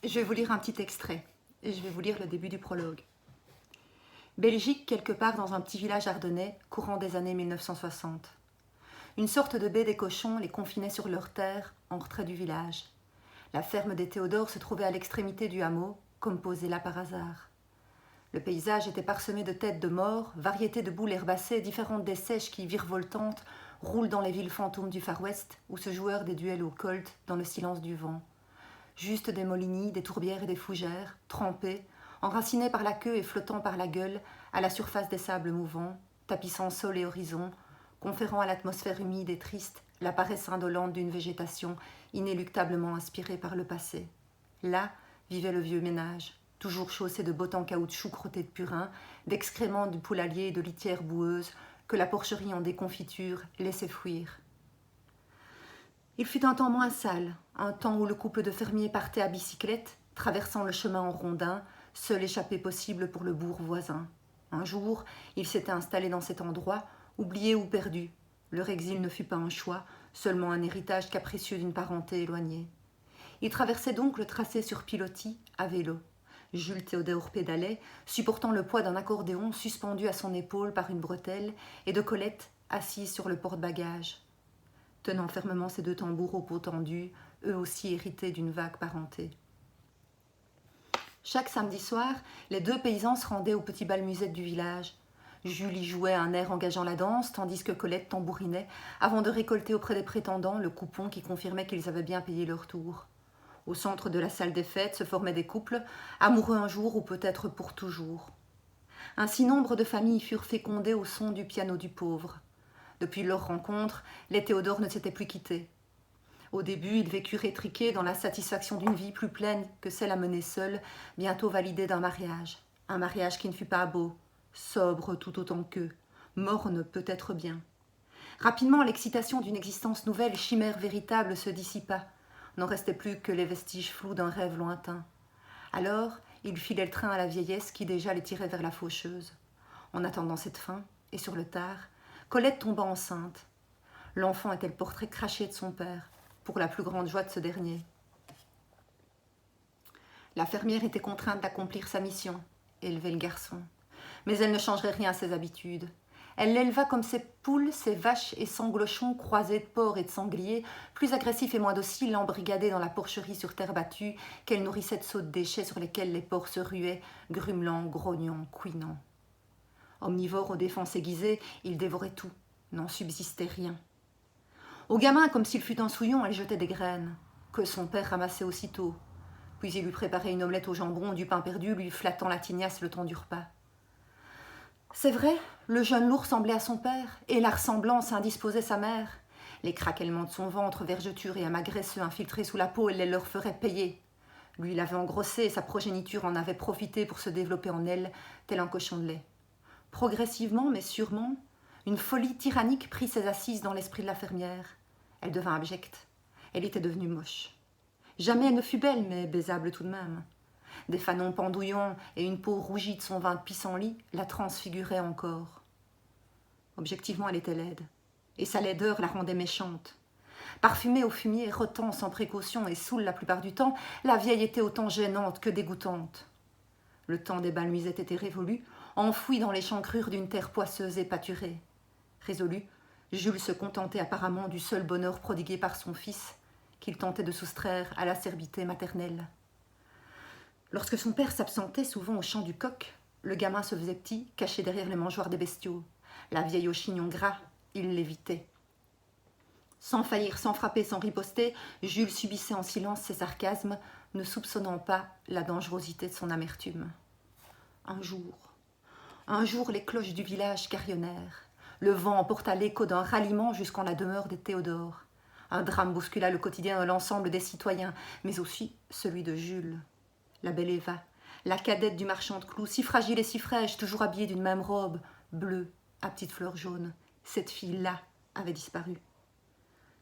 Je vais vous lire un petit extrait, et je vais vous lire le début du prologue. Belgique, quelque part dans un petit village ardennais, courant des années 1960. Une sorte de baie des cochons les confinait sur leur terre, en retrait du village. La ferme des Théodore se trouvait à l'extrémité du hameau, comme posée là par hasard. Le paysage était parsemé de têtes de morts, variétés de boules herbacées différentes des sèches qui, virevoltantes, roulent dans les villes fantômes du Far West, où se jouèrent des duels au colt dans le silence du vent. Juste des molinis, des tourbières et des fougères, trempés, enracinés par la queue et flottant par la gueule, à la surface des sables mouvants, tapissant sol et horizon, conférant à l'atmosphère humide et triste la paresse indolente d'une végétation inéluctablement inspirée par le passé. Là vivait le vieux ménage, toujours chaussé de bottes en caoutchouc crottés de purin, d'excréments du poulailler et de litières boueuses que la porcherie en déconfiture laissait fuir. Il fut un temps moins sale, un temps où le couple de fermiers partait à bicyclette, traversant le chemin en rondin, seule échappée possible pour le bourg voisin. Un jour, il s'était installé dans cet endroit, oublié ou perdu. Leur exil ne fut pas un choix, seulement un héritage capricieux d'une parenté éloignée. Il traversait donc le tracé sur pilotis, à vélo. Jules Théodore pédalait, supportant le poids d'un accordéon suspendu à son épaule par une bretelle, et de Colette assise sur le porte-bagages. Tenant fermement ses deux tambours au pot tendu, eux aussi hérités d'une vague parenté. Chaque samedi soir, les deux paysans se rendaient au petit bal musette du village. Jules y jouait un air engageant la danse, tandis que Colette tambourinait, avant de récolter auprès des prétendants le coupon qui confirmait qu'ils avaient bien payé leur tour. Au centre de la salle des fêtes se formaient des couples, amoureux un jour ou peut-être pour toujours. Ainsi nombre de familles furent fécondées au son du piano du pauvre. Depuis leur rencontre, les Théodore ne s'étaient plus quittés. Au début, ils vécurent étriqués dans la satisfaction d'une vie plus pleine que celle à mener seule, bientôt validée d'un mariage. Un mariage qui ne fut pas beau, sobre tout autant qu'eux, morne peut-être bien. Rapidement, l'excitation d'une existence nouvelle, chimère véritable, se dissipa. N'en restait plus que les vestiges flous d'un rêve lointain. Alors, ils filaient le train à la vieillesse qui déjà les tirait vers la faucheuse. En attendant cette fin, et sur le tard, Colette tomba enceinte. L'enfant était le portrait craché de son père, pour la plus grande joie de ce dernier. La fermière était contrainte d'accomplir sa mission, élever le garçon. Mais elle ne changerait rien à ses habitudes. Elle l'éleva comme ses poules, ses vaches et sanglochons croisés de porcs et de sangliers, plus agressifs et moins dociles, embrigadés dans la porcherie sur terre battue, qu'elle nourrissait de sauts de déchets sur lesquels les porcs se ruaient, grumelant, grognant, couinant. Omnivore aux défenses aiguisées, il dévorait tout, n'en subsistait rien. Au gamin, comme s'il fût un souillon, elle jetait des graines, que son père ramassait aussitôt. Puis il lui préparait une omelette au jambon, du pain perdu, lui flattant la tignasse le temps du repas. C'est vrai, le jeune loup ressemblait à son père, et la ressemblance indisposait sa mère. Les craquements de son ventre, vergetures et amas graisseux infiltrés sous la peau, elle les leur ferait payer. Lui l'avait engrossé, et sa progéniture en avait profité pour se développer en elle, tel un cochon de lait. Progressivement, mais sûrement, une folie tyrannique prit ses assises dans l'esprit de la fermière. Elle devint abjecte. Elle était devenue moche. Jamais elle ne fut belle, mais baisable tout de même. Des fanons pendouillants et une peau rougie de son vin de pissenlit la transfiguraient encore. Objectivement, elle était laide, et sa laideur la rendait méchante. Parfumée au fumier, rotant sans précaution et saoule la plupart du temps, la vieille était autant gênante que dégoûtante. Le temps des bals musettes était révolu, enfoui dans l'échancrure d'une terre poisseuse et pâturée. Résolu, Jules se contentait apparemment du seul bonheur prodigué par son fils, qu'il tentait de soustraire à l'acerbité maternelle. Lorsque son père s'absentait souvent au champ du coq, le gamin se faisait petit, caché derrière les mangeoires des bestiaux. La vieille au chignon gras, il l'évitait. Sans faillir, sans frapper, sans riposter, Jules subissait en silence ses sarcasmes, ne soupçonnant pas la dangerosité de son amertume. Un jour, les cloches du village carillonnèrent. Le vent emporta l'écho d'un ralliement jusqu'en la demeure des Théodore. Un drame bouscula le quotidien de l'ensemble des citoyens, mais aussi celui de Jules. La belle Eva, la cadette du marchand de clous, si fragile et si fraîche, toujours habillée d'une même robe, bleue, à petites fleurs jaunes, cette fille-là avait disparu.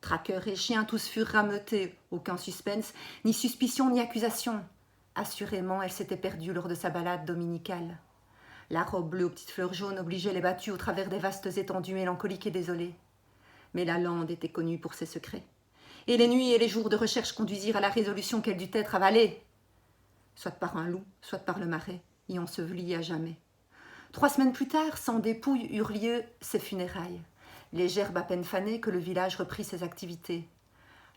Traqueurs et chiens, tous furent rameutés, aucun suspense, ni suspicion ni accusation. Assurément, elle s'était perdue lors de sa balade dominicale. La robe bleue aux petites fleurs jaunes obligeait les battus au travers des vastes étendues mélancoliques et désolées. Mais la lande était connue pour ses secrets. Et les nuits et les jours de recherche conduisirent à la résolution qu'elle dut être avalée. soit par un loup, soit par le marais, y enseveli à jamais. 3 semaines plus tard, sans dépouille, eurent lieu ses funérailles. Les gerbes à peine fanées que le village reprit ses activités.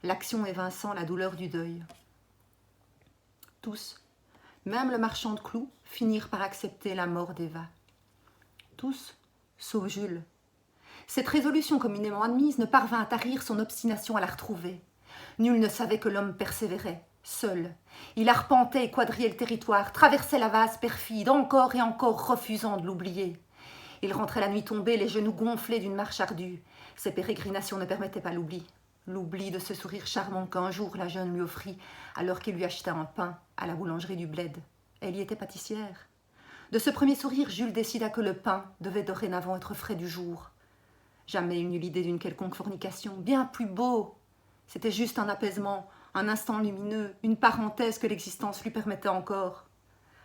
L'action évinçant la douleur du deuil. Tous, même le marchand de clous, finirent par accepter la mort d'Eva. Tous, sauf Jules. Cette résolution communément admise ne parvint à tarir son obstination à la retrouver. Nul ne savait que l'homme persévérait, seul. Il arpentait et quadrillait le territoire, traversait la vase perfide, encore et encore refusant de l'oublier. Il rentrait la nuit tombée, les genoux gonflés d'une marche ardue. Ses pérégrinations ne permettaient pas l'oubli. L'oubli de ce sourire charmant qu'un jour la jeune lui offrit, alors qu'il lui acheta un pain à la boulangerie du Bled. Elle y était pâtissière. De ce premier sourire, Jules décida que le pain devait dorénavant être frais du jour. Jamais il n'eut l'idée d'une quelconque fornication, bien plus beau. C'était juste un apaisement, un instant lumineux, une parenthèse que l'existence lui permettait encore,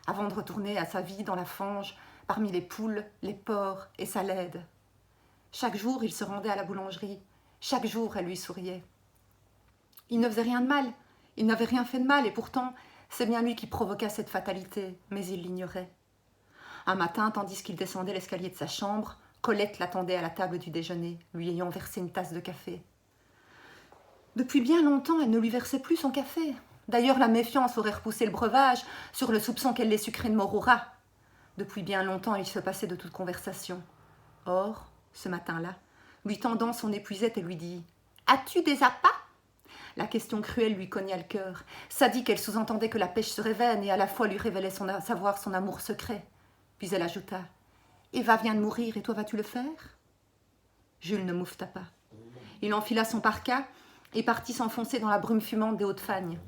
avant de retourner à sa vie dans la fange, parmi les poules, les porcs et sa laide. Chaque jour, il se rendait à la boulangerie. Chaque jour, elle lui souriait. Il ne faisait rien de mal, il n'avait rien fait de mal, et pourtant, c'est bien lui qui provoqua cette fatalité, mais il l'ignorait. Un matin, tandis qu'il descendait l'escalier de sa chambre, Colette l'attendait à la table du déjeuner, lui ayant versé une tasse de café. Depuis bien longtemps, elle ne lui versait plus son café. D'ailleurs, la méfiance aurait repoussé le breuvage sur le soupçon qu'elle les sucrait de mort au rat. Depuis bien longtemps, il se passait de toute conversation. Or, ce matin-là, lui tendant son épuisette, elle lui dit « As-tu des appâts ?» La question cruelle lui cogna le cœur. Ça dit qu'elle sous-entendait que la pêche serait vaine et à la fois lui révélait savoir son amour secret. Puis elle ajouta « Eva vient de mourir et toi vas-tu le faire ?» Jules ne moufta pas. Il enfila son parka et partit s'enfoncer dans la brume fumante des Hautes-Fagnes.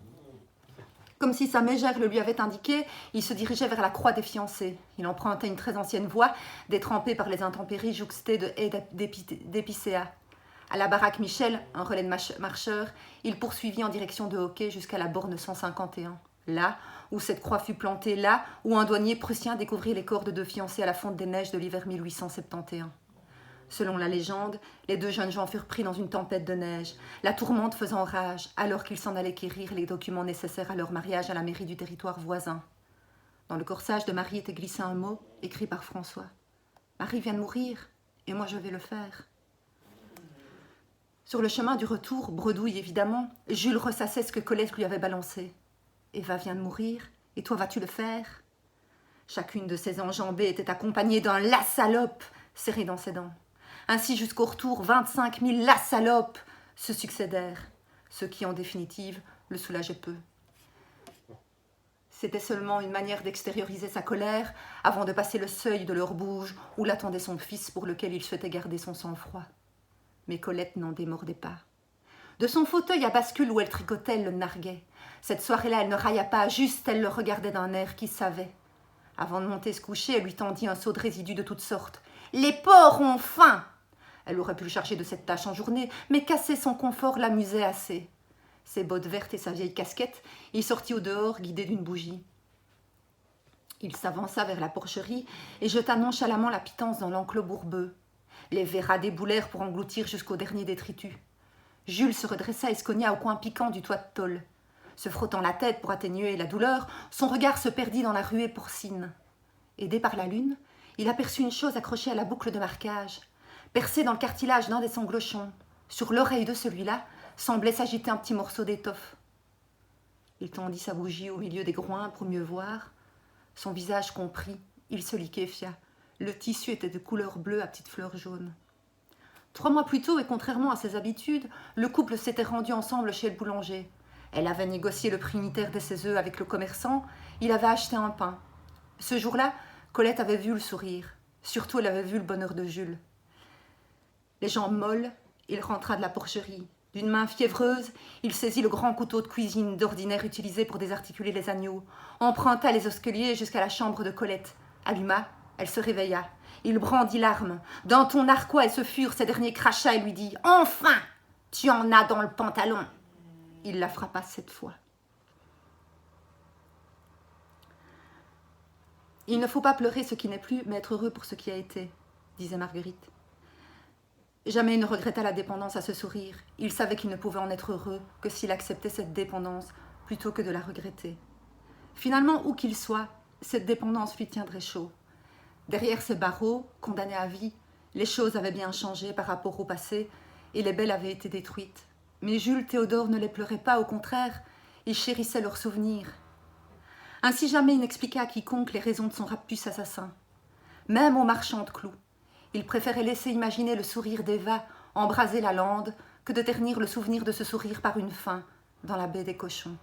Comme si sa mégère le lui avait indiqué, il se dirigeait vers la croix des fiancés. Il empruntait une très ancienne voie, détrempée par les intempéries jouxtées de haies d'épicéas. À la baraque Michel, un relais de marcheurs, il poursuivit en direction de Hockey jusqu'à la borne 151. Là où cette croix fut plantée, là où un douanier prussien découvrit les corps de 2 fiancés à la fonte des neiges de l'hiver 1871. Selon la légende, les 2 jeunes gens furent pris dans une tempête de neige, la tourmente faisant rage, alors qu'ils s'en allaient quérir les documents nécessaires à leur mariage à la mairie du territoire voisin. Dans le corsage de Marie était glissé un mot, écrit par François. « Marie vient de mourir, et moi je vais le faire. » Sur le chemin du retour, bredouille évidemment, Jules ressassait ce que Colette lui avait balancé. « Eva vient de mourir, et toi vas-tu le faire ?» Chacune de ses enjambées était accompagnée d'un « la salope » serré dans ses dents. Ainsi, jusqu'au retour, 25 000 la salope se succédèrent, ce qui, en définitive, le soulageait peu. C'était seulement une manière d'extérioriser sa colère avant de passer le seuil de leur bouge où l'attendait son fils pour lequel il souhaitait garder son sang-froid. Mais Colette n'en démordait pas. De son fauteuil à bascule où elle tricotait, elle le narguait. Cette soirée-là, elle ne railla pas, juste elle le regardait d'un air qui savait. Avant de monter se coucher, elle lui tendit un seau de résidus de toutes sortes. « Les porcs ont faim !» Elle aurait pu le charger de cette tâche en journée, mais casser son confort l'amusait assez. Ses bottes vertes et sa vieille casquette, il sortit au dehors, guidé d'une bougie. Il s'avança vers la porcherie et jeta nonchalamment la pitance dans l'enclos bourbeux. Les verras déboulèrent pour engloutir jusqu'au dernier détritus. Jules se redressa et se cogna au coin piquant du toit de tôle. Se frottant la tête pour atténuer la douleur, son regard se perdit dans la ruée porcine. Aidé par la lune, il aperçut une chose accrochée à la boucle de marquage. Percé dans le cartilage d'un des sanglochons, sur l'oreille de celui-là, semblait s'agiter un petit morceau d'étoffe. Il tendit sa bougie au milieu des groins pour mieux voir. Son visage compris, il se liquéfia. Le tissu était de couleur bleue à petites fleurs jaunes. 3 mois plus tôt, et contrairement à ses habitudes, le couple s'était rendu ensemble chez le boulanger. Elle avait négocié le prix unitaire de ses œufs avec le commerçant, il avait acheté un pain. Ce jour-là, Colette avait vu le sourire. Surtout, elle avait vu le bonheur de Jules. Les jambes molles, il rentra de la porcherie. D'une main fiévreuse, il saisit le grand couteau de cuisine d'ordinaire utilisé pour désarticuler les agneaux, emprunta les escaliers jusqu'à la chambre de Colette, alluma, elle se réveilla. Il brandit l'arme. D'un ton narquois et ce furent ses derniers crachats et lui dit « Enfin, tu en as dans le pantalon !» Il la frappa 7 fois. « Il ne faut pas pleurer ce qui n'est plus, mais être heureux pour ce qui a été, » disait Marguerite. Jamais il ne regretta la dépendance à ce sourire. Il savait qu'il ne pouvait en être heureux que s'il acceptait cette dépendance plutôt que de la regretter. Finalement, où qu'il soit, cette dépendance lui tiendrait chaud. Derrière ces barreaux, condamnés à vie, les choses avaient bien changé par rapport au passé et les belles avaient été détruites. Mais Jules Théodore ne les pleurait pas, au contraire, il chérissait leurs souvenirs. Ainsi jamais il n'expliquait à quiconque les raisons de son rapuce assassin. Même aux marchands de clous, il préférait laisser imaginer le sourire d'Eva embraser la lande que de ternir le souvenir de ce sourire par une faim dans la baie des cochons.